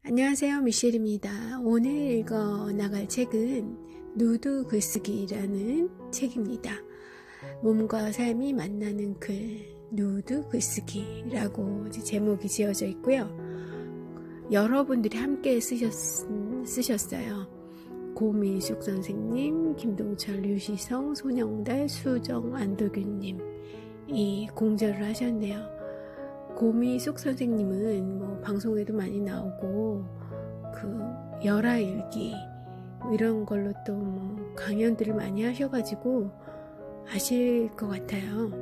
안녕하세요, 미셸입니다. 오늘 읽어 나갈 책은 누드 글쓰기라는 책입니다. 몸과 삶이 만나는 글, 누드 글쓰기라고 제목이 지어져 있고요. 여러분들이 함께 쓰셨어요. 고미숙 선생님, 김동철, 류시성, 손영달, 수정, 안도균님 이 공저를 하셨네요. 고미숙 선생님은 방송에도 많이 나오고 열화일기 이런 걸로 또 강연들을 많이 하셔가지고 아실 것 같아요.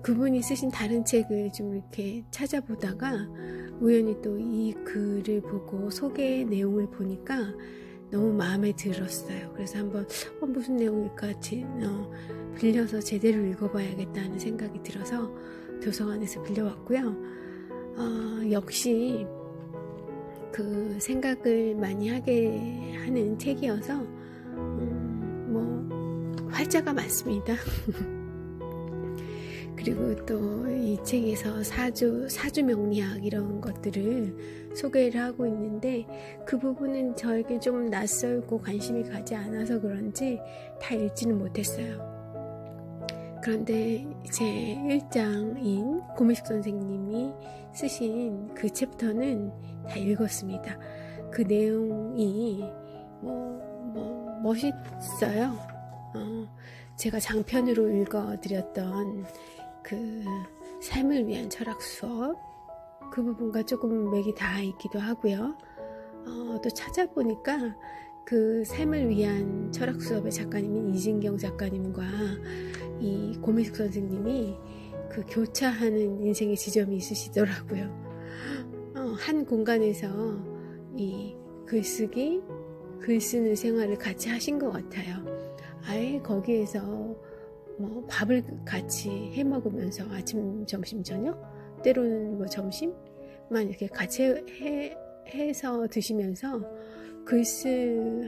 그분이 쓰신 다른 책을 좀 이렇게 찾아보다가 우연히 또 이 글을 보고 소개 내용을 보니까 너무 마음에 들었어요. 그래서 한번 무슨 내용일까 빌려서 제대로 읽어봐야겠다는 생각이 들어서 도서관에서 빌려왔고요. 역시 그 생각을 많이 하게 하는 책이어서 활자가 많습니다. 그리고 또 이 책에서 사주 명리학 이런 것들을 소개를 하고 있는데 그 부분은 저에게 좀 낯설고 관심이 가지 않아서 그런지 다 읽지는 못했어요. 그런데 제 1장인 고미숙 선생님이 쓰신 그 챕터는 다 읽었습니다. 그 내용이 멋있어요. 제가 장편으로 읽어드렸던 그 삶을 위한 철학 수업 그 부분과 조금 맥이 닿아 있기도 하고요. 또 찾아보니까 그 삶을 위한 철학 수업의 작가님인 이진경 작가님과 이 고미숙 선생님이 그 교차하는 인생의 지점이 있으시더라고요. 한 공간에서 이 글쓰기, 글 쓰는 생활을 같이 하신 것 같아요. 아예 거기에서 밥을 같이 해 먹으면서 아침, 점심, 저녁, 때로는 점심만 이렇게 같이 해서 드시면서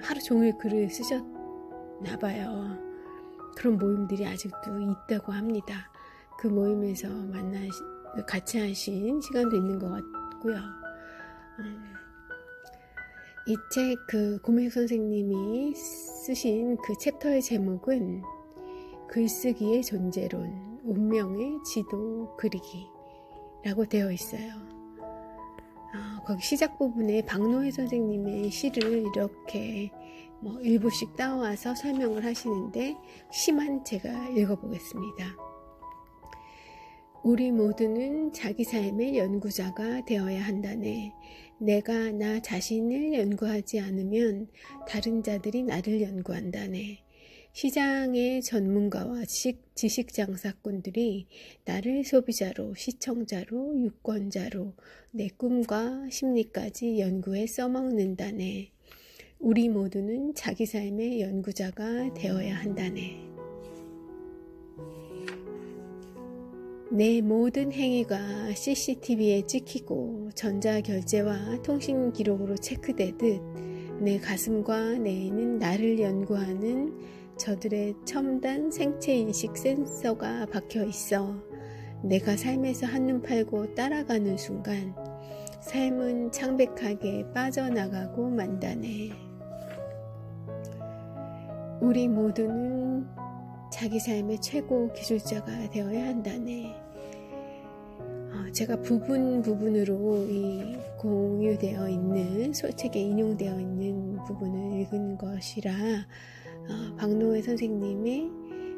하루 종일 글을 쓰셨나 봐요. 그런 모임들이 아직도 있다고 합니다. 그 모임에서 같이 하신 시간도 있는 것 같고요. 이 책 고미숙 선생님이 쓰신 그 챕터의 제목은 글쓰기의 존재론, 운명의 지도 그리기라고 되어 있어요. 거기 시작 부분에 박노해 선생님의 시를 이렇게 일부씩 따와서 설명을 하시는데 시만 제가 읽어보겠습니다. 우리 모두는 자기 삶의 연구자가 되어야 한다네. 내가 나 자신을 연구하지 않으면 다른 자들이 나를 연구한다네. 시장의 전문가와 지식 장사꾼들이 나를 소비자로, 시청자로, 유권자로 내 꿈과 심리까지 연구해 써먹는다네. 우리 모두는 자기 삶의 연구자가 되어야 한다네. 내 모든 행위가 CCTV에 찍히고 전자결제와 통신 기록으로 체크되듯 내 가슴과 뇌에는 나를 연구하는 저들의 첨단 생체인식 센서가 박혀 있어 내가 삶에서 한눈 팔고 따라가는 순간 삶은 창백하게 빠져나가고 만다네. 우리 모두는 자기 삶의 최고 기술자가 되어야 한다네. 제가 부분으로 이 공유되어 있는 책에 인용되어 있는 부분을 읽은 것이라 박노해 선생님의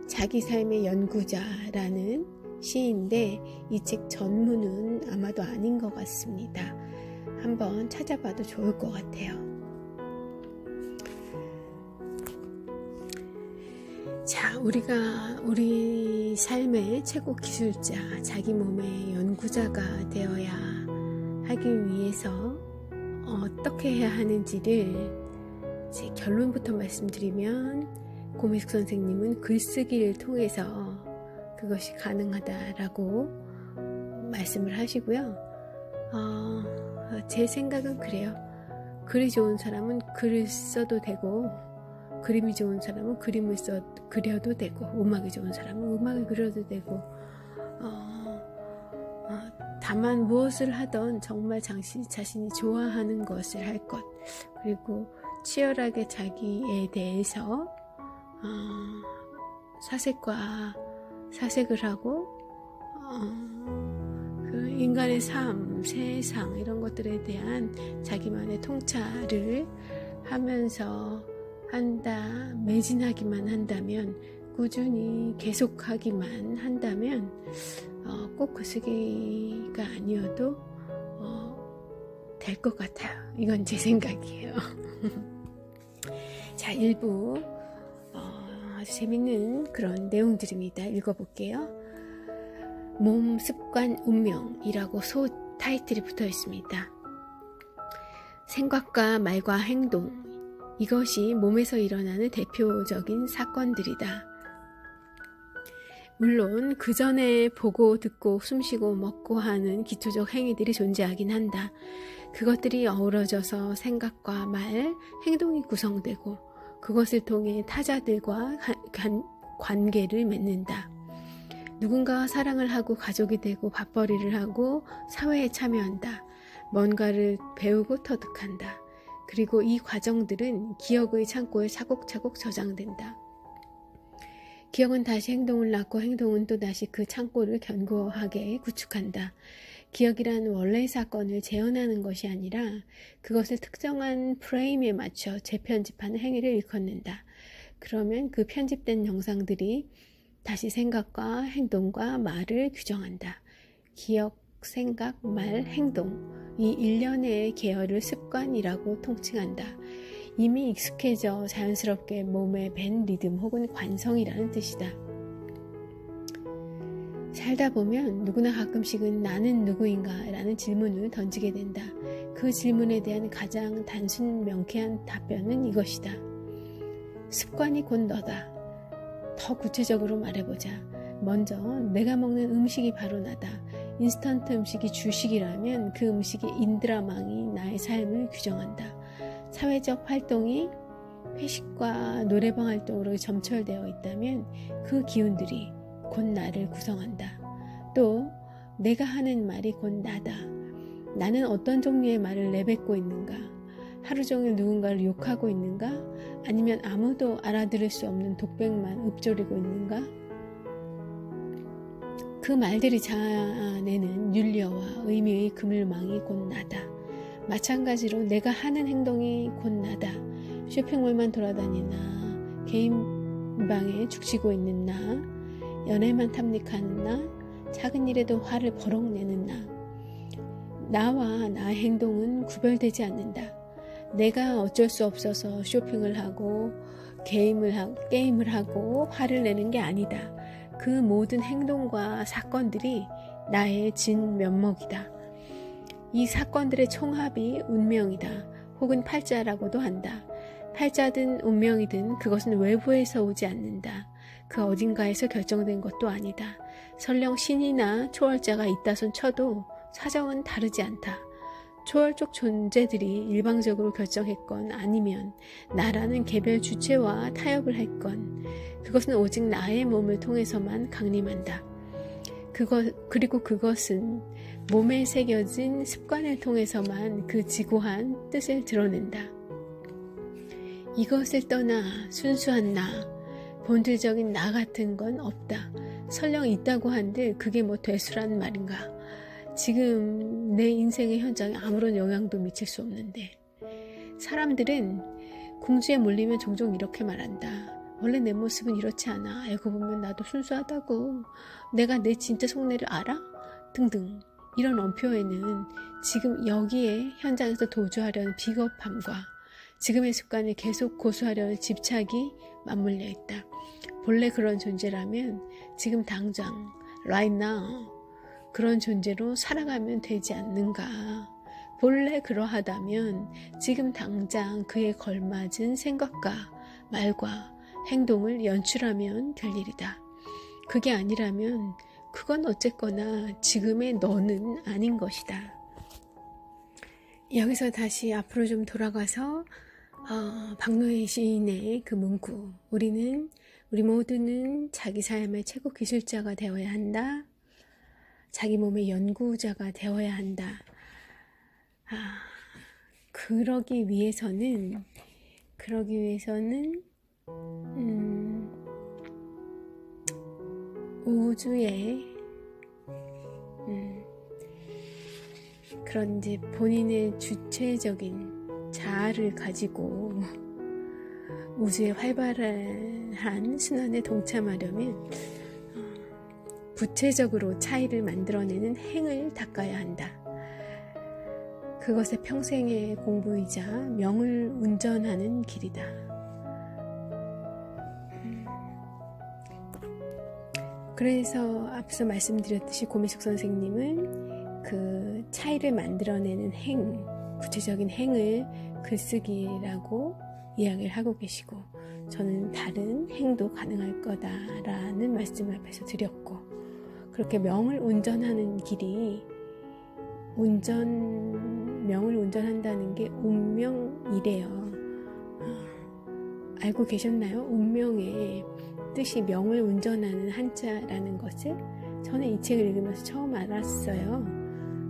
자기 삶의 연구자라는 시인데 이 책 전문은 아마도 아닌 것 같습니다. 한번 찾아봐도 좋을 것 같아요. 자, 우리가 우리 삶의 최고 기술자, 자기 몸의 연구자가 되어야 하기 위해서 어떻게 해야 하는지를 제 결론부터 말씀드리면 고미숙 선생님은 글쓰기를 통해서 그것이 가능하다라고 말씀을 하시고요. 제 생각은 그래요. 글이 좋은 사람은 글을 써도 되고 그림이 좋은 사람은 그림을 그려도 되고 음악이 좋은 사람은 음악을 그려도 되고 다만 무엇을 하던 정말 자신이 좋아하는 것을 할 것, 그리고 치열하게 자기에 대해서 사색을 하고 그 인간의 삶, 세상 이런 것들에 대한 자기만의 통찰을 하면서 매진하기만 한다면, 꾸준히 계속하기만 한다면 꼭 그 시기가 아니어도 될 것 같아요. 이건 제 생각이에요. 자, 일부 아주 재밌는 그런 내용들입니다. 읽어볼게요. 몸, 습관, 운명이라고 소 타이틀이 붙어 있습니다. 생각과 말과 행동, 이것이 몸에서 일어나는 대표적인 사건들이다. 물론 그 전에 보고 듣고 숨쉬고 먹고 하는 기초적 행위들이 존재하긴 한다. 그것들이 어우러져서 생각과 말, 행동이 구성되고 그것을 통해 타자들과 관계를 맺는다. 누군가와 사랑을 하고 가족이 되고 밥벌이를 하고 사회에 참여한다. 뭔가를 배우고 터득한다. 그리고 이 과정들은 기억의 창고에 차곡차곡 저장된다. 기억은 다시 행동을 낳고 행동은 또다시 그 창고를 견고하게 구축한다. 기억이란 원래의 사건을 재현하는 것이 아니라 그것을 특정한 프레임에 맞춰 재편집하는 행위를 일컫는다. 그러면 그 편집된 영상들이 다시 생각과 행동과 말을 규정한다. 기억, 생각, 말, 행동, 이 일련의 계열을 습관이라고 통칭한다. 이미 익숙해져 자연스럽게 몸에 밴 리듬 혹은 관성이라는 뜻이다. 살다 보면 누구나 가끔씩은 나는 누구인가 라는 질문을 던지게 된다. 그 질문에 대한 가장 단순 명쾌한 답변은 이것이다. 습관이 곧 너다. 더 구체적으로 말해보자. 먼저 내가 먹는 음식이 바로 나다. 인스턴트 음식이 주식이라면 그 음식의 인드라망이 나의 삶을 규정한다. 사회적 활동이 회식과 노래방 활동으로 점철되어 있다면 그 기운들이 곧 나를 구성한다. 또 내가 하는 말이 곧 나다. 나는 어떤 종류의 말을 내뱉고 있는가? 하루 종일 누군가를 욕하고 있는가? 아니면 아무도 알아들을 수 없는 독백만 읊조리고 있는가? 그 말들이 자아내는 윤리와 의미의 그물망이 곧 나다. 마찬가지로 내가 하는 행동이 곧 나다. 쇼핑몰만 돌아다니나, 개인방에 죽치고 있는 나, 연애만 탐닉하는 나, 작은 일에도 화를 버럭 내는 나. 나와 나의 행동은 구별되지 않는다. 내가 어쩔 수 없어서 쇼핑을 하고 게임을 하고 화를 내는 게 아니다. 그 모든 행동과 사건들이 나의 진면목이다. 이 사건들의 총합이 운명이다. 혹은 팔자라고도 한다. 팔자든 운명이든 그것은 외부에서 오지 않는다. 그 어딘가에서 결정된 것도 아니다. 설령 신이나 초월자가 있다손 쳐도 사정은 다르지 않다. 초월적 존재들이 일방적으로 결정했건 아니면 나라는 개별 주체와 타협을 했건 그것은 오직 나의 몸을 통해서만 강림한다. 그리고 그것은 몸에 새겨진 습관을 통해서만 그 지고한 뜻을 드러낸다. 이것을 떠나 순수한 나, 본질적인 나 같은 건 없다. 설령 있다고 한들 그게 뭐 되수란 말인가. 지금 내 인생의 현장에 아무런 영향도 미칠 수 없는데. 사람들은 궁지에 몰리면 종종 이렇게 말한다. 원래 내 모습은 이렇지 않아. 알고 보면 나도 순수하다고. 내가 내 진짜 속내를 알아? 등등. 이런 언표에는 지금 여기에 현장에서 도주하려는 비겁함과 지금의 습관을 계속 고수하려는 집착이 맞물려 있다. 본래 그런 존재라면 지금 당장 right now 그런 존재로 살아가면 되지 않는가. 본래 그러하다면 지금 당장 그에 걸맞은 생각과 말과 행동을 연출하면 될 일이다. 그게 아니라면 그건 어쨌거나 지금의 너는 아닌 것이다. 여기서 다시 앞으로 좀 돌아가서 박노해 시인의 그 문구, 우리 모두는 자기 삶의 최고 기술자가 되어야 한다. 자기 몸의 연구자가 되어야 한다. 그러기 위해서는 우주의 그런 이제 본인의 주체적인 자아를 가지고 우주의 활발한 순환에 동참하려면 구체적으로 차이를 만들어내는 행을 닦아야 한다. 그것의 평생의 공부이자 명을 운전하는 길이다. 그래서 앞서 말씀드렸듯이 고미숙 선생님은 그 차이를 만들어내는 행, 구체적인 행을 글쓰기라고 이야기를 하고 계시고, 저는 다른 행도 가능할 거다라는 말씀을 앞에서 드렸고, 그렇게 명을 운전하는 길이 명을 운전한다는 게 운명이래요. 알고 계셨나요? 운명의 뜻이 명을 운전하는 한자라는 것을 저는 이 책을 읽으면서 처음 알았어요.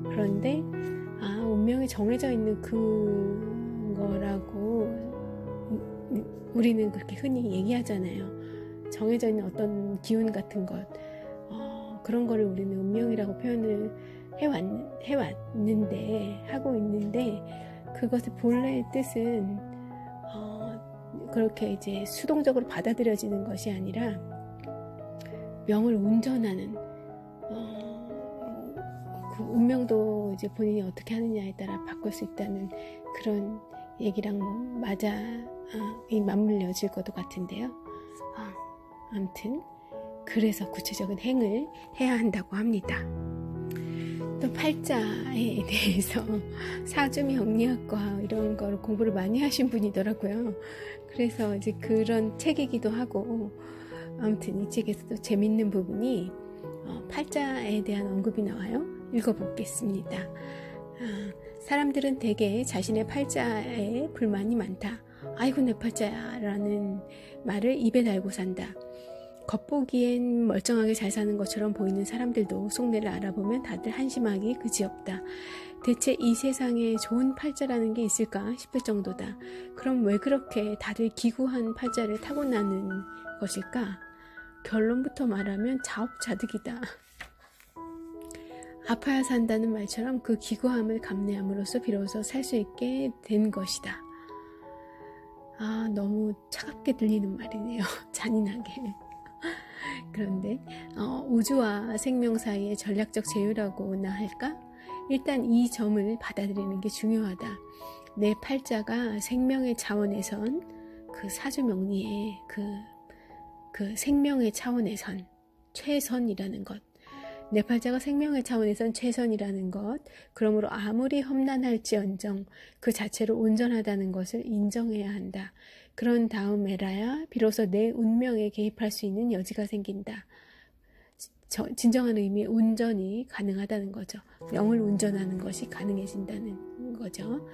그런데 운명이 정해져 있는 그거라고 우리는 그렇게 흔히 얘기하잖아요. 정해져 있는 어떤 기운 같은 것, 그런 거를 우리는 운명이라고 표현을 하고 있는데 그것의 본래의 뜻은 그렇게 이제 수동적으로 받아들여지는 것이 아니라 명을 운전하는 그 운명도 이제 본인이 어떻게 하느냐에 따라 바꿀 수 있다는 그런 얘기랑 맞물려질 것도 같은데요. 아무튼 그래서 구체적인 행을 해야 한다고 합니다. 또 팔자에 대해서 사주명리학과 이런 걸 공부를 많이 하신 분이더라고요. 그래서 이제 그런 책이기도 하고, 아무튼 이 책에서도 재밌는 부분이 팔자에 대한 언급이 나와요. 읽어보겠습니다. 사람들은 대개 자신의 팔자에 불만이 많다. 아이고 내 팔자야 라는 말을 입에 달고 산다. 겉보기엔 멀쩡하게 잘 사는 것처럼 보이는 사람들도 속내를 알아보면 다들 한심하기 그지없다. 대체 이 세상에 좋은 팔자라는 게 있을까 싶을 정도다. 그럼 왜 그렇게 다들 기구한 팔자를 타고나는 것일까? 결론부터 말하면 자업자득이다. 아파야 산다는 말처럼 그 기구함을 감내함으로써 비로소 살 수 있게 된 것이다. 너무 차갑게 들리는 말이네요. 잔인하게. 그런데 우주와 생명 사이의 전략적 제휴라고나 할까? 일단 이 점을 받아들이는 게 중요하다. 내 팔자가 생명의 차원에선 그 사주명리의 그 생명의 차원에선 최선이라는 것, 내 팔자가 생명의 차원에선 최선이라는 것, 그러므로 아무리 험난할지언정 그 자체로 온전하다는 것을 인정해야 한다. 그런 다음에라야 비로소 내 운명에 개입할 수 있는 여지가 생긴다. 진정한 의미의 운전이 가능하다는 거죠. 명을 운전하는 것이 가능해진다는 거죠.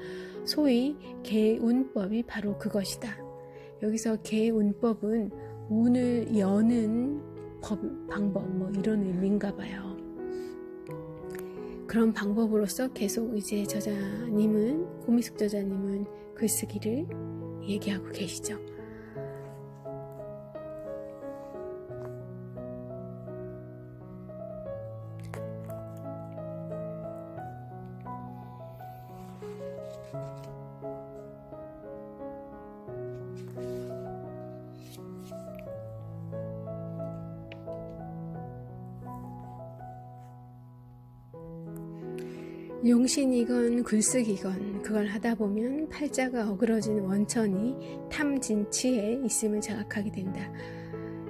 소위 개운법이 바로 그것이다. 여기서 개운법은 운을 여는 방법 이런 의미인가 봐요. 그런 방법으로서 계속 이제 고미숙 저자님은 글쓰기를 얘기하고 계시죠. 용신이건 글쓰기건 그걸 하다 보면 팔자가 어그러진 원천이 탐진치에 있음을 자각하게 된다.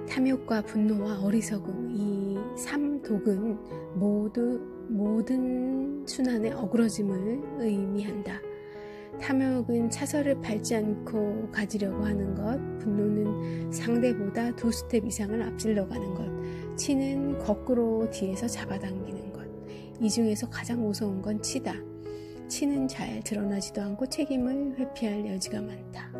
탐욕과 분노와 어리석음, 이 삼독은 모든 순환의 어그러짐을 의미한다. 탐욕은 차선을 밟지 않고 가지려고 하는 것, 분노는 상대보다 2스텝 이상을 앞질러 가는 것, 치는 거꾸로 뒤에서 잡아당기는 것. 이 중에서 가장 무서운 건 치다. 치는 잘 드러나지도 않고 책임을 회피할 여지가 많다.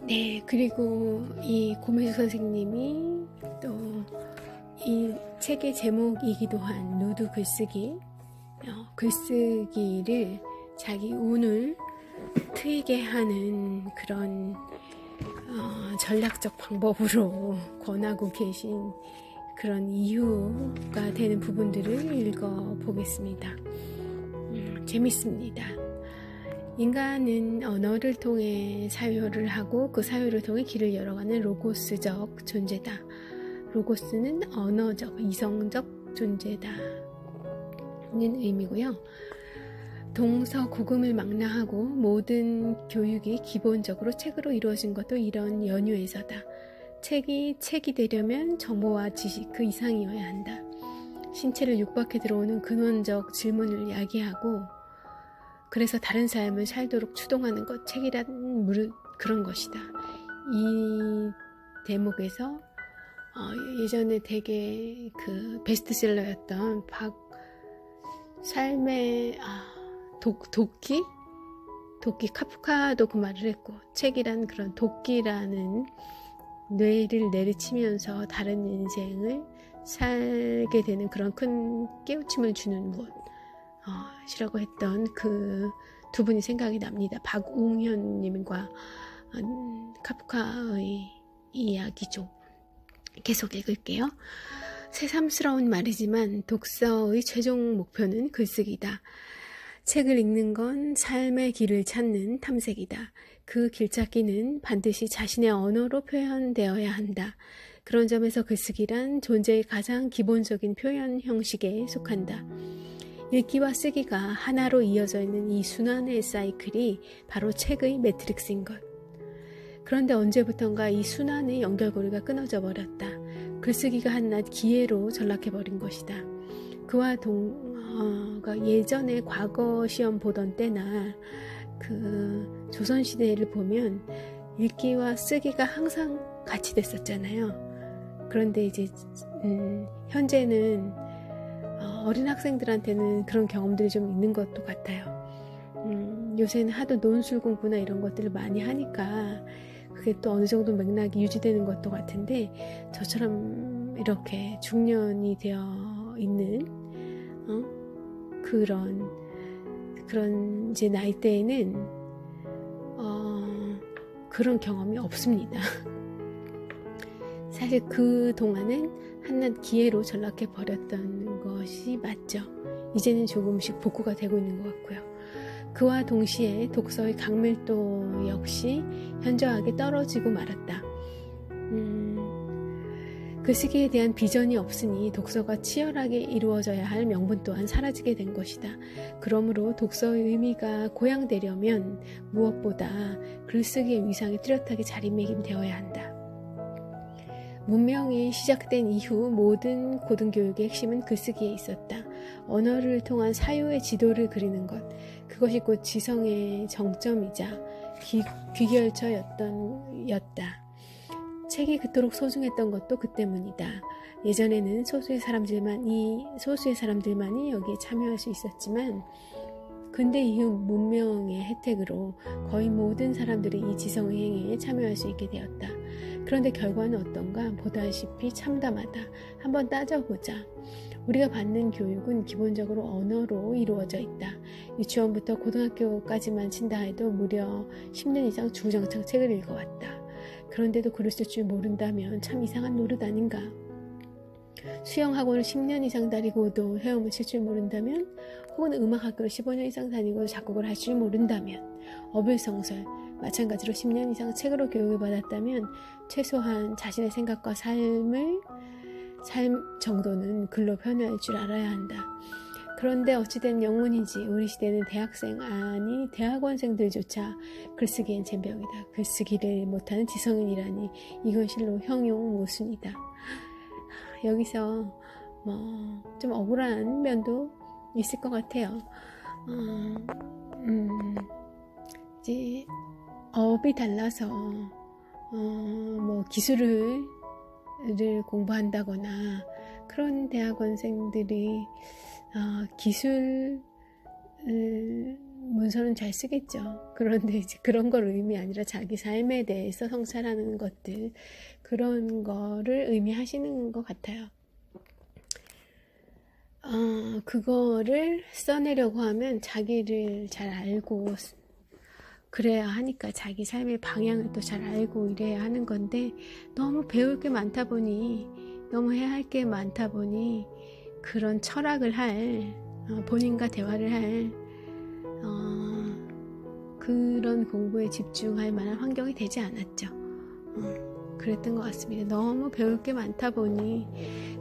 네, 그리고 이 고매숙 선생님이 또 이 책의 제목이기도 한 누드 글쓰기, 글쓰기를 자기 운을 트이게 하는 그런 전략적 방법으로 권하고 계신 그런 이유가 되는 부분들을 읽어보겠습니다. 재밌습니다. 인간은 언어를 통해 사유를 하고 그 사유를 통해 길을 열어가는 로고스적 존재다. 로고스는 언어적, 이성적 존재다 는 의미고요. 동서고금을 망라하고 모든 교육이 기본적으로 책으로 이루어진 것도 이런 연유에서다. 책이 되려면 정보와 지식 그 이상이어야 한다. 신체를 육박해 들어오는 근원적 질문을 야기하고 그래서 다른 삶을 살도록 추동하는 것, 책이란 그런 것이다. 이 대목에서 예전에 되게 그 베스트셀러였던 삶의 도끼 카프카도 그 말을 했고, 책이란 그런 도끼라는 뇌를 내리치면서 다른 인생을 살게 되는 그런 큰 깨우침을 주는 무엇이라고 했던 그 두 분이 생각이 납니다. 박웅현님과 카프카의 이야기죠. 계속 읽을게요. 새삼스러운 말이지만 독서의 최종 목표는 글쓰기다. 책을 읽는 건 삶의 길을 찾는 탐색이다. 그 길찾기는 반드시 자신의 언어로 표현되어야 한다. 그런 점에서 글쓰기란 존재의 가장 기본적인 표현 형식에 속한다. 읽기와 쓰기가 하나로 이어져 있는 이 순환의 사이클이 바로 책의 매트릭스인 것. 그런데 언제부턴가 이 순환의 연결고리가 끊어져 버렸다. 글쓰기가 한낱 기회로 전락해버린 것이다. 그와 예전에 과거 시험 보던 때나 그 조선시대를 보면 읽기와 쓰기가 항상 같이 됐었잖아요. 그런데 이제 현재는 어린 학생들한테는 그런 경험들이 좀 있는 것도 같아요. 요새는 하도 논술 공부나 이런 것들을 많이 하니까 그게 또 어느 정도 맥락이 유지되는 것도 같은데, 저처럼 이렇게 중년이 되어 있는 그런 이제 나이대에는 그런 경험이 없습니다. 사실 그 동안은 한낱 기회로 전락해 버렸던 것이 맞죠. 이제는 조금씩 복구가 되고 있는 것 같고요. 그와 동시에 독서의 강밀도 역시 현저하게 떨어지고 말았다. 글쓰기에 대한 비전이 없으니 독서가 치열하게 이루어져야 할 명분 또한 사라지게 된 것이다. 그러므로 독서의 의미가 고양되려면 무엇보다 글쓰기의 위상이 뚜렷하게 자리매김되어야 한다. 문명이 시작된 이후 모든 고등교육의 핵심은 글쓰기에 있었다. 언어를 통한 사유의 지도를 그리는 것, 그것이 곧 지성의 정점이자 귀결처였다. 책이 그토록 소중했던 것도 그 때문이다. 예전에는 소수의 사람들만이 여기에 참여할 수 있었지만 근대 이후 문명의 혜택으로 거의 모든 사람들이 이 지성의 행위에 참여할 수 있게 되었다. 그런데 결과는 어떤가? 보다시피 참담하다. 한번 따져보자. 우리가 받는 교육은 기본적으로 언어로 이루어져 있다. 유치원부터 고등학교까지만 친다 해도 무려 10년 이상 주구장창 책을 읽어왔다. 그런데도 글을 쓸 줄 모른다면 참 이상한 노릇 아닌가? 수영학원을 10년 이상 다니고도 헤엄을 칠 줄 모른다면, 혹은 음악학교를 15년 이상 다니고도 작곡을 할 줄 모른다면, 어불성설 마찬가지로 10년 이상 책으로 교육을 받았다면 최소한 자신의 생각과 삶 정도는 글로 표현할 줄 알아야 한다. 그런데 어찌된 영문인지 우리 시대는 대학생 아니 대학원생들조차 글쓰기엔 젬병이다. 글쓰기를 못하는 지성인이라니 이건 실로 형용모순이다. 여기서 좀 억울한 면도 있을 것 같아요. 이제 업이 달라서 기술을 공부한다거나 그런 대학원생들이 기술을 문서는 잘 쓰겠죠. 그런데 이제 그런 걸 의미 아니라 자기 삶에 대해서 성찰하는 것들, 그런 거를 의미하시는 것 같아요. 그거를 써내려고 하면 자기를 잘 알고 그래야 하니까, 자기 삶의 방향을 또 잘 알고 이래야 하는 건데, 너무 배울 게 많다 보니, 너무 해야 할 게 많다 보니 그런 철학을 할, 본인과 대화를 할 그런 공부에 집중할 만한 환경이 되지 않았죠. 그랬던 것 같습니다. 너무 배울 게 많다 보니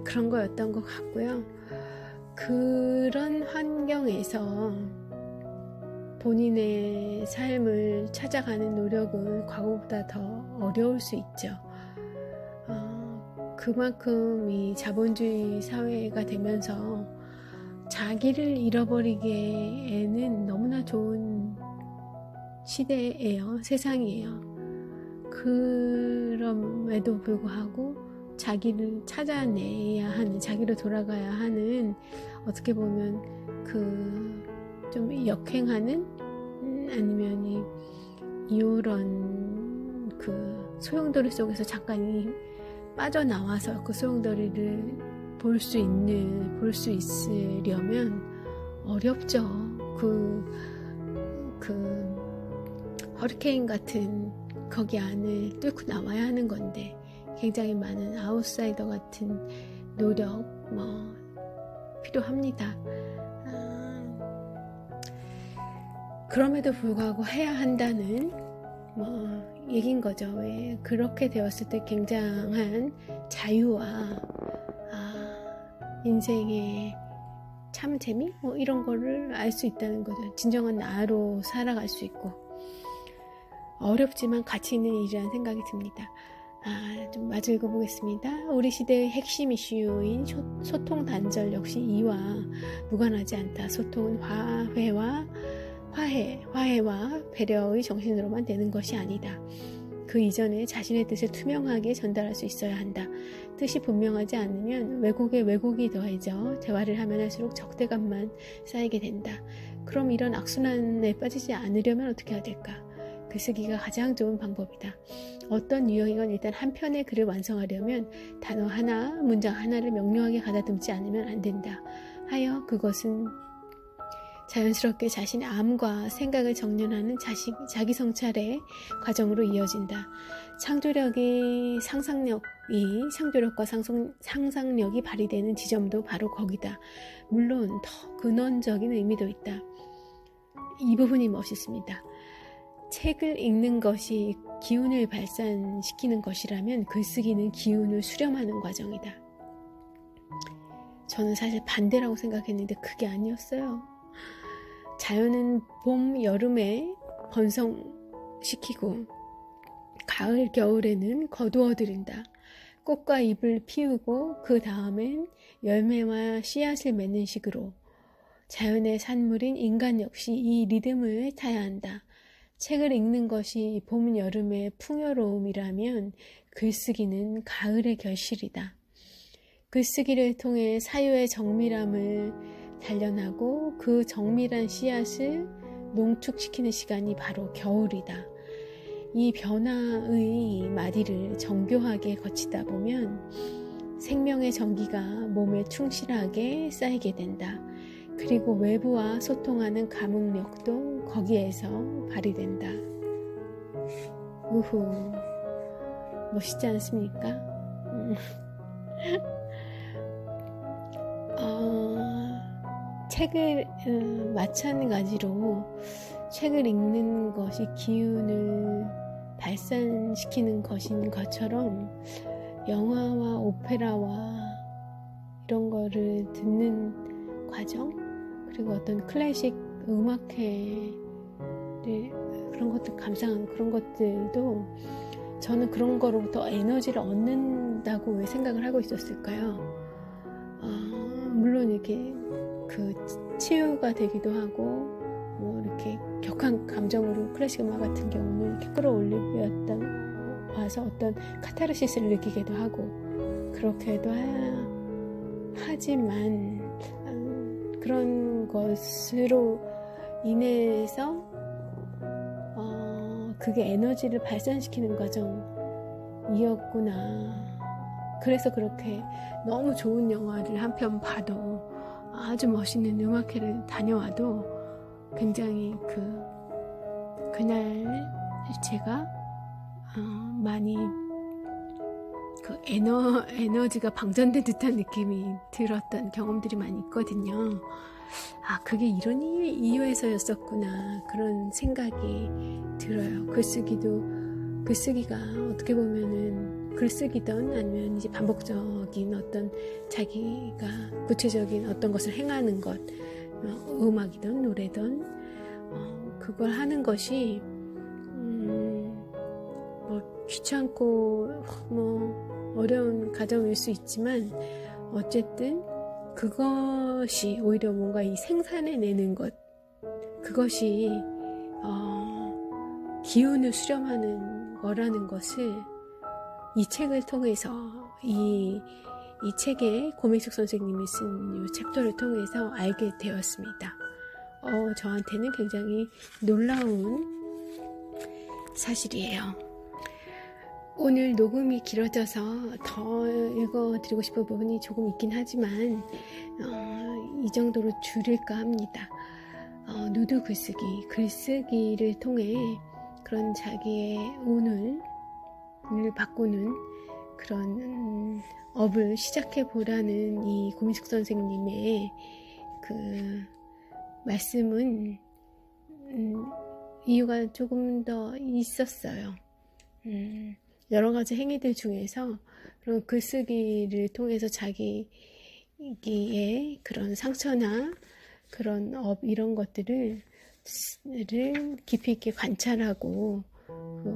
그런 거였던 것 같고요. 그런 환경에서 본인의 삶을 찾아가는 노력은 과거보다 더 어려울 수 있죠. 그만큼 이 자본주의 사회가 되면서 자기를 잃어버리기에는 너무나 좋은 시대예요. 세상이에요. 그럼에도 불구하고 자기를 찾아내야 하는, 자기로 돌아가야 하는, 어떻게 보면 좀 역행하는, 아니면 이런 소용돌이 속에서 잠깐 빠져나와서 그 소용돌이를 볼 수 있으려면 어렵죠. 허리케인 같은 거기 안을 뚫고 나와야 하는 건데, 굉장히 많은 아웃사이더 같은 노력 필요합니다. 그럼에도 불구하고 해야 한다는 얘긴 거죠. 왜 그렇게 되었을 때 굉장한 자유와 인생의 참 재미? 이런 거를 알 수 있다는 거죠. 진정한 나로 살아갈 수 있고, 어렵지만 가치 있는 일이라는 생각이 듭니다. 좀 마저 읽어보겠습니다. 우리 시대의 핵심 이슈인 소통 단절 역시 이와 무관하지 않다. 소통은 화해와 배려의 정신으로만 되는 것이 아니다. 그 이전에 자신의 뜻을 투명하게 전달할 수 있어야 한다. 뜻이 분명하지 않으면 왜곡에 왜곡이 더해져 대화를 하면 할수록 적대감만 쌓이게 된다. 그럼 이런 악순환에 빠지지 않으려면 어떻게 해야 될까? 글쓰기가 가장 좋은 방법이다. 어떤 유형이건 일단 한 편의 글을 완성하려면 단어 하나, 문장 하나를 명료하게 가다듬지 않으면 안 된다. 하여 그것은 자연스럽게 자신의 암과 생각을 정련하는 자기 성찰의 과정으로 이어진다. 창조력과 상상력이 발휘되는 지점도 바로 거기다. 물론 더 근원적인 의미도 있다. 이 부분이 멋있습니다. 책을 읽는 것이 기운을 발산시키는 것이라면 글쓰기는 기운을 수렴하는 과정이다. 저는 사실 반대라고 생각했는데 그게 아니었어요. 자연은 봄, 여름에 번성시키고 가을, 겨울에는 거두어들인다. 꽃과 잎을 피우고 그 다음엔 열매와 씨앗을 맺는 식으로 자연의 산물인 인간 역시 이 리듬을 타야 한다. 책을 읽는 것이 봄, 여름의 풍요로움이라면 글쓰기는 가을의 결실이다. 글쓰기를 통해 사유의 정밀함을 단련하고 그 정밀한 씨앗을 농축시키는 시간이 바로 겨울이다. 이 변화의 마디를 정교하게 거치다 보면 생명의 전기가 몸에 충실하게 쌓이게 된다. 그리고 외부와 소통하는 감흥력도 거기에서 발휘된다. 우후, 멋있지 않습니까? 책을 마찬가지로 책을 읽는 것이 기운을 발산시키는 것인 것처럼 영화와 오페라와 이런 거를 듣는 과정, 그리고 어떤 클래식 음악회를 그런 것들 감상하는 그런 것들도 저는 그런 거로부터 에너지를 얻는다고 왜 생각을 하고 있었을까요? 물론 이렇게 치유가 되기도 하고 이렇게 격한 감정으로 클래식 음악 같은 경우는 이렇게 끌어올리고 와서 어떤 카타르시스를 느끼기도 하고 그렇게도 하지만 그런 것으로 인해서 그게 에너지를 발산시키는 과정이었구나. 그래서 그렇게 너무 좋은 영화를 한 편 봐도, 아주 멋있는 음악회를 다녀와도 굉장히 그날 제가 많이 그 에너지가 방전된 듯한 느낌이 들었던 경험들이 많이 있거든요. 그게 이런 이유에서였었구나, 그런 생각이 들어요. 글쓰기가 어떻게 보면은 글쓰기든 아니면 이제 반복적인 어떤 자기가 구체적인 어떤 것을 행하는 것, 음악이든 노래든 그걸 하는 것이 뭐 귀찮고 뭐 어려운 과정일 수 있지만, 어쨌든 그것이 오히려 뭔가 이 생산해내는 것, 그것이 기운을 수렴하는 거라는 것을 이 책을 통해서, 이 책에 고민숙 선생님이 쓴 이 챕터를 통해서 알게 되었습니다. 저한테는 굉장히 놀라운 사실이에요. 오늘 녹음이 길어져서 더 읽어드리고 싶은 부분이 조금 있긴 하지만 이 정도로 줄일까 합니다. 누드 글쓰기를 통해 그런 자기의 운을 바꾸는 그런 업을 시작해 보라는 이 고민숙 선생님의 그 말씀은 이유가 조금 더 있었어요. 여러 가지 행위들 중에서 그런 글쓰기를 통해서 자기의 그런 상처나 그런 업, 이런 것들을 깊이 있게 관찰하고,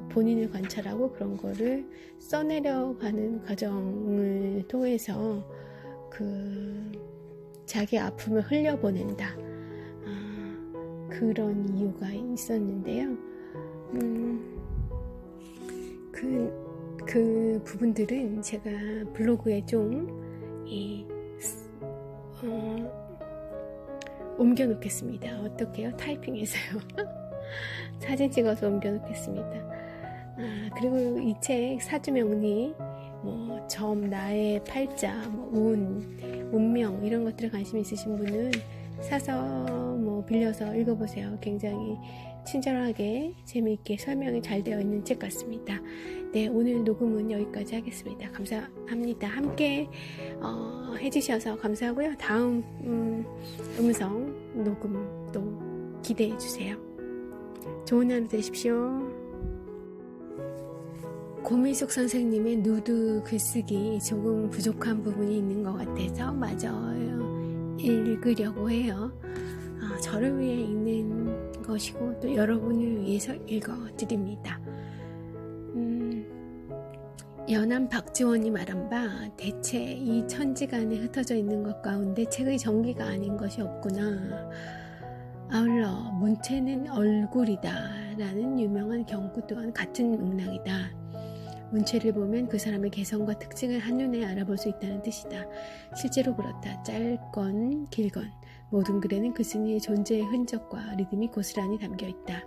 본인을 관찰하고 그런 거를 써내려가는 과정을 통해서 자기 아픔을 흘려보낸다, 그런 이유가 있었는데요. 그 부분들은 제가 블로그에 좀 옮겨 놓겠습니다. 어떻게요? 타이핑해서요. 사진 찍어서 옮겨 놓겠습니다. 그리고 이 책 사주명리, 점, 나의 팔자, 운명, 이런 것들에 관심 있으신 분은 사서 빌려서 읽어보세요. 굉장히 친절하게 재미있게 설명이 잘 되어 있는 책 같습니다. 네, 오늘 녹음은 여기까지 하겠습니다. 감사합니다. 함께 해주셔서 감사하고요. 다음 음성 녹음도 기대해 주세요. 좋은 하루 되십시오. 고민숙 선생님의 누드 글쓰기 조금 부족한 부분이 있는 것 같아서 마저 읽으려고 해요. 저를 위해 읽는 것이고 또 여러분을 위해서 읽어드립니다. 연암 박지원이 말한 바, 대체 이 천지간에 흩어져 있는 것 가운데 책의 전기가 아닌 것이 없구나. 아울러 문체는 얼굴이다 라는 유명한 경구 또한 같은 맥락이다. 문체를 보면 그 사람의 개성과 특징을 한눈에 알아볼 수 있다는 뜻이다. 실제로 그렇다. 짧건 길건 모든 글에는 그 스니의 존재의 흔적과 리듬이 고스란히 담겨있다.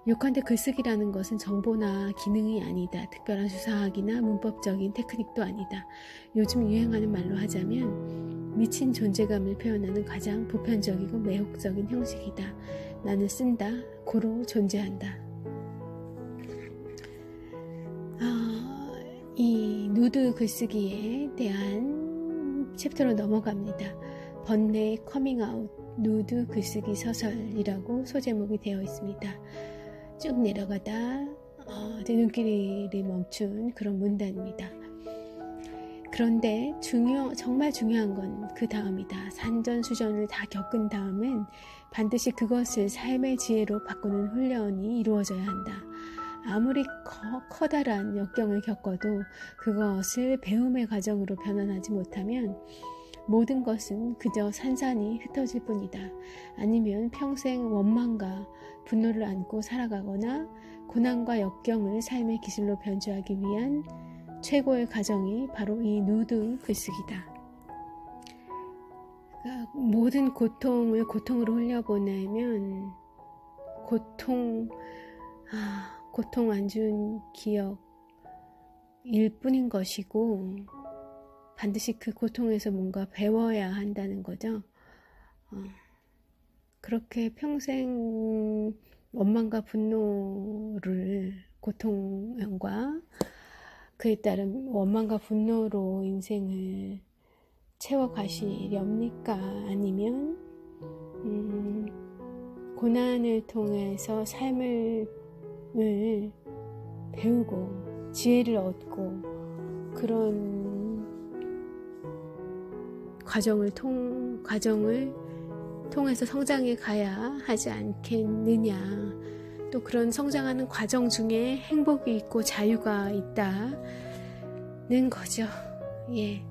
요컨대 글쓰기라는 것은 정보나 기능이 아니다. 특별한 수사학이나 문법적인 테크닉도 아니다. 요즘 유행하는 말로 하자면 미친 존재감을 표현하는 가장 보편적이고 매혹적인 형식이다. 나는 쓴다. 고로 존재한다. 이 누드 글쓰기에 대한 챕터로 넘어갑니다. 번뇌의 커밍아웃 누드 글쓰기 소설이라고 소제목이 되어 있습니다. 쭉 내려가다 눈길이 멈춘 그런 문단입니다. 그런데 정말 중요한 건 그 다음이다. 산전수전을 다 겪은 다음은 반드시 그것을 삶의 지혜로 바꾸는 훈련이 이루어져야 한다. 아무리 커다란 역경을 겪어도 그것을 배움의 과정으로 변환하지 못하면 모든 것은 그저 산산이 흩어질 뿐이다. 아니면 평생 원망과 분노를 안고 살아가거나 고난과 역경을 삶의 기술로 변주하기 위한 최고의 과정이 바로 이 누드 글쓰기다. 그러니까 모든 고통을 고통으로 흘려보내면 고통 안 준 기억일 뿐인 것이고, 반드시 그 고통에서 뭔가 배워야 한다는 거죠. 그렇게 평생 원망과 분노를, 고통과 그에 따른 원망과 분노로 인생을 채워가시렵니까? 아니면 고난을 통해서 삶을 배우고 지혜를 얻고 그런 과정을 통해서 성장해 가야 하지 않겠느냐. 또 그런 성장하는 과정 중에 행복이 있고 자유가 있다는 거죠. 예.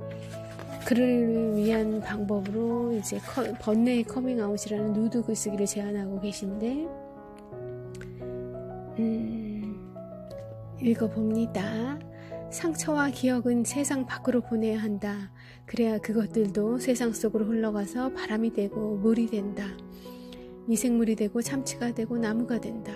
그를 위한 방법으로 이제 번뇌의 커밍아웃이라는 누드 글쓰기를 제안하고 계신데, 읽어봅니다. 상처와 기억은 세상 밖으로 보내야 한다. 그래야 그것들도 세상 속으로 흘러가서 바람이 되고 물이 된다. 미생물이 되고 참치가 되고 나무가 된다.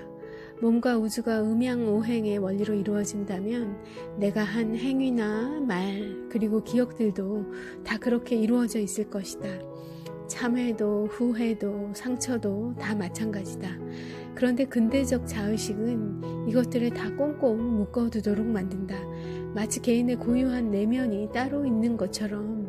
몸과 우주가 음양오행의 원리로 이루어진다면 내가 한 행위나 말 그리고 기억들도 다 그렇게 이루어져 있을 것이다. 참회도 후회도 상처도 다 마찬가지다. 그런데 근대적 자의식은 이것들을 다 꽁꽁 묶어두도록 만든다. 마치 개인의 고유한 내면이 따로 있는 것처럼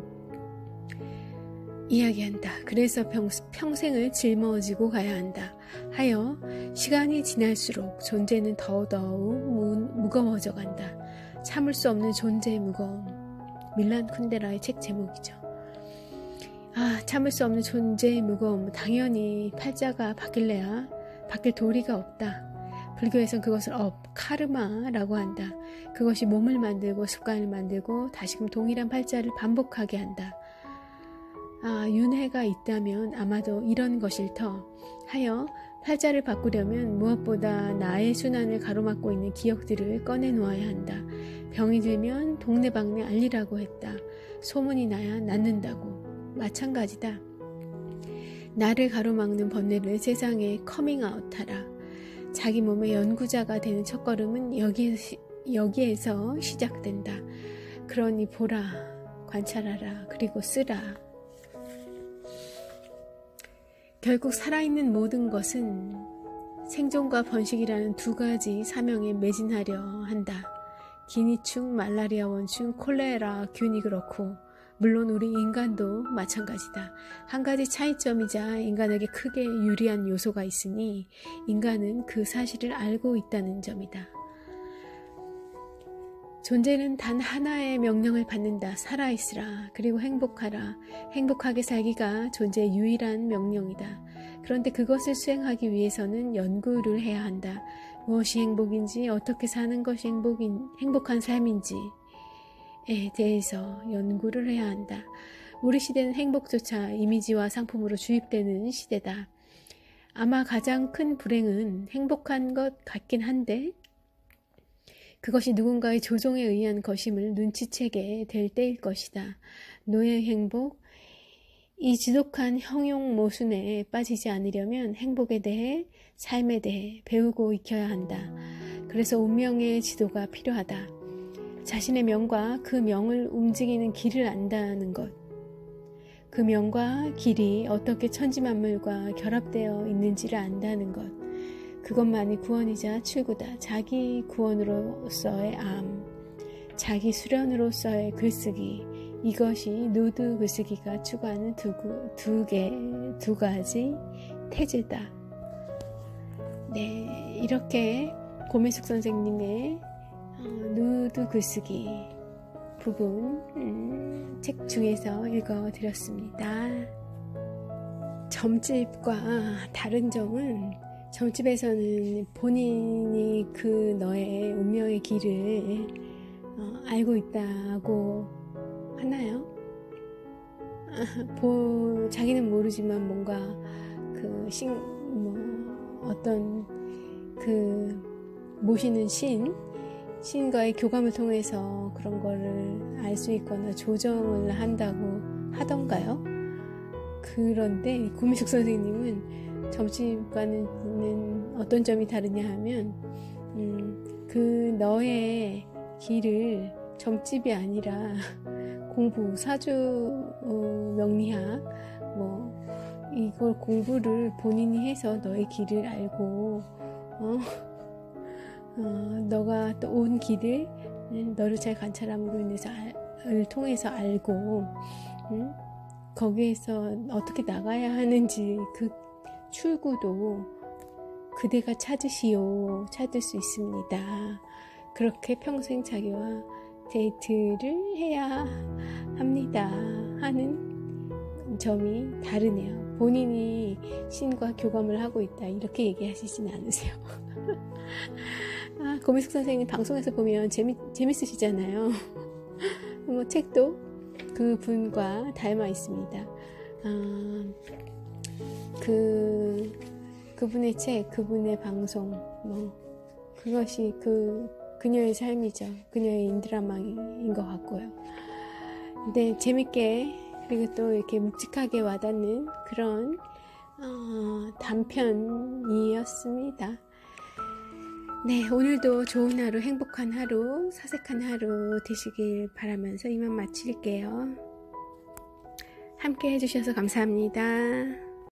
이야기한다. 그래서 평생을 짊어지고 가야 한다. 하여 시간이 지날수록 존재는 더더욱 무거워져 간다. 참을 수 없는 존재의 무거움. 밀란 쿤데라의 책 제목이죠. 참을 수 없는 존재의 무거움. 당연히 팔자가 바뀔래야 바뀔 도리가 없다. 불교에선 그것을 카르마라고 한다. 그것이 몸을 만들고 습관을 만들고 다시금 동일한 팔자를 반복하게 한다. 윤회가 있다면 아마도 이런 것일 터. 하여 팔자를 바꾸려면 무엇보다 나의 순환을 가로막고 있는 기억들을 꺼내놓아야 한다. 병이 들면 동네방네 알리라고 했다. 소문이 나야 낫는다고. 마찬가지다. 나를 가로막는 번뇌를 세상에 커밍아웃하라. 자기 몸의 연구자가 되는 첫걸음은 여기에서 시작된다. 그러니 보라, 관찰하라, 그리고 쓰라. 결국 살아있는 모든 것은 생존과 번식이라는 두 가지 사명에 매진하려 한다. 기니충, 말라리아 원충, 콜레라 균이 그렇고 물론 우리 인간도 마찬가지다. 한 가지 차이점이자 인간에게 크게 유리한 요소가 있으니 인간은 그 사실을 알고 있다는 점이다. 존재는 단 하나의 명령을 받는다. 살아있으라. 그리고 행복하라. 행복하게 살기가 존재의 유일한 명령이다. 그런데 그것을 수행하기 위해서는 연구를 해야 한다. 무엇이 행복인지, 어떻게 사는 것이 행복한 삶인지에 대해서 연구를 해야 한다. 우리 시대는 행복조차 이미지와 상품으로 주입되는 시대다. 아마 가장 큰 불행은 행복한 것 같긴 한데 그것이 누군가의 조종에 의한 것임을 눈치채게 될 때일 것이다. 노예 행복, 이 지독한 형용 모순에 빠지지 않으려면 행복에 대해, 삶에 대해 배우고 익혀야 한다. 그래서 운명의 지도가 필요하다. 자신의 명과 그 명을 움직이는 길을 안다는 것. 그 명과 길이 어떻게 천지만물과 결합되어 있는지를 안다는 것. 그것만이 구원이자 출구다. 자기 구원으로서의 암, 자기 수련으로서의 글쓰기, 이것이 누드 글쓰기가 추구하는 두 가지 태제다. 네, 이렇게 고민숙 선생님의 누드 글쓰기 부분 책 중에서 읽어드렸습니다. 점집과 다른 점은 점집에서는 본인이 그 너의 운명의 길을 알고 있다고 하나요? 자기는 모르지만 뭔가 어떤 모시는 신과의 교감을 통해서 그런 거를 알 수 있거나 조정을 한다고 하던가요? 그런데 고미숙 선생님은 점집과는 어떤 점이 다르냐 하면 그 너의 길을 점집이 아니라 공부, 사주 명리학 뭐 이걸 공부를 본인이 해서 너의 길을 알고 너가 또 온 길을 너를 잘 관찰함으로 인해서 통해서 알고 거기에서 어떻게 나가야 하는지 그 출구도 그대가 찾을 수 있습니다. 그렇게 평생 자기와 데이트를 해야 합니다 하는 점이 다르네요. 본인이 신과 교감을 하고 있다 이렇게 얘기하시진 않으세요. 고미숙 선생님 방송에서 보면 재밌으시잖아요. 뭐 책도 그분과 닮아 있습니다. 그분의 책, 그분의 방송, 뭐 그것이 그녀의 삶이죠. 그녀의 인드라마인 것 같고요. 근데 재밌게 그리고 또 이렇게 묵직하게 와닿는 그런 단편이었습니다. 네, 오늘도 좋은 하루, 행복한 하루, 사색한 하루 되시길 바라면서 이만 마칠게요. 함께 해주셔서 감사합니다.